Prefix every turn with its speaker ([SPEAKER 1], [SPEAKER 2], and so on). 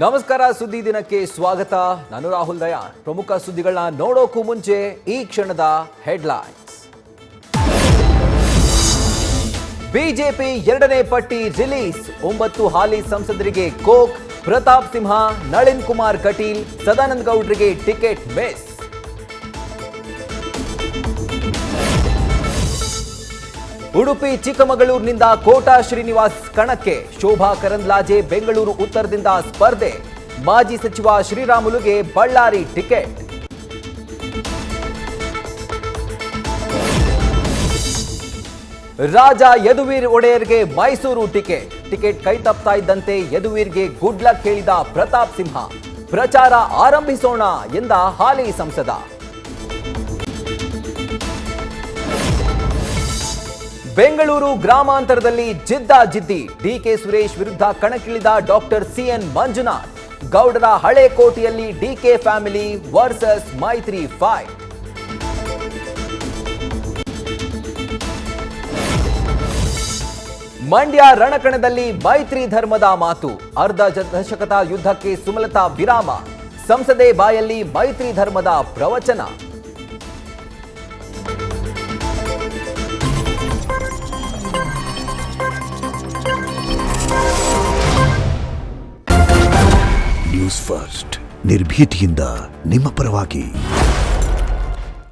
[SPEAKER 1] ನಮಸ್ಕಾರ, ಸುದ್ದಿ ದಿನಕ್ಕೆ ಸ್ವಾಗತ. ನಾನು ರಾಹುಲ್ ದಯಾಳ್. ಪ್ರಮುಖ ಸುದ್ದಿಗಳನ್ನ ನೋಡೋಕ್ಕೂ ಮುಂಚೆ ಈ ಕ್ಷಣದ ಹೆಡ್ಲೈನ್ಸ್. ಬಿಜೆಪಿ ಎರಡನೇ ಪಟ್ಟಿ ರಿಲೀಸ್. 9 ಹಾಲಿ ಸಂಸದರಿಗೆ ಕೋಕ್, ಪ್ರತಾಪ್ ಸಿಂಹ, ನಳಿನ್ ಕುಮಾರ್ ಕಟೀಲ್, ಸದಾನಂದ ಗೌಡ್ರಿಗೆ ಟಿಕೆಟ್ ಮಿಸ್. ಉಡುಪಿ ಚಿಕ್ಕಮಗಳೂರಿನಿಂದ ಕೋಟಾ ಶ್ರೀನಿವಾಸ್ ಕಣಕ್ಕೆ. ಶೋಭಾ ಕರಂದ್ಲಾಜೆ ಬೆಂಗಳೂರು ಉತ್ತರದಿಂದ ಸ್ಪರ್ಧೆ. ಮಾಜಿ ಸಚಿವ ಶ್ರೀರಾಮುಲುಗೆ ಬಳ್ಳಾರಿ ಟಿಕೆಟ್. ರಾಜ ಯದುವೀರ್ ಒಡೆಯರ್ಗೆ ಮೈಸೂರು ಟಿಕೆಟ್ ಕೈತಪ್ತಾ ಇದ್ದಂತೆ ಯದುವೀರ್ಗೆ ಗುಡ್ ಲಕ್ ಹೇಳಿದ ಪ್ರತಾಪ್ ಸಿಂಹ. ಪ್ರಚಾರ ಆರಂಭಿಸೋಣ ಎಂದ ಹಾಲಿ ಸಂಸದ. ಬೆಂಗಳೂರು ಗ್ರಾಮಾಂತರದಲ್ಲಿ ಜಿದ್ದಾಜಿದ್ದಿ. ಡಿಕೆ ಸುರೇಶ್ ವಿರುದ್ಧ ಕಣಕ್ಕಿಳಿದ ಡಾಕ್ಟರ್ ಸಿಎನ್ ಮಂಜುನಾಥ್. ಗೌಡರ ಹಳೆ ಕೋಟೆಯಲ್ಲಿ ಡಿಕೆ ಫ್ಯಾಮಿಲಿ ವರ್ಸಸ್ ಮೈತ್ರಿ ಫೈಟ್. ಮಂಡ್ಯ ರಣಕಣದಲ್ಲಿ ಮೈತ್ರಿ ಧರ್ಮದ ಮಾತು. ಅರ್ಧ ದಶಕದ ಯುದ್ಧಕ್ಕೆ ಸುಮಲತಾ ವಿರಾಮ. ಸಂಸದೆ ಬಾಯಲ್ಲಿ ಮೈತ್ರಿ ಧರ್ಮದ ಪ್ರವಚನ.
[SPEAKER 2] ನ್ಯೂಸ್ ಫಸ್ಟ್, ನಿರ್ಭೀತಿಯಿಂದ ನಿಮ್ಮ ಪರವಾಗಿ.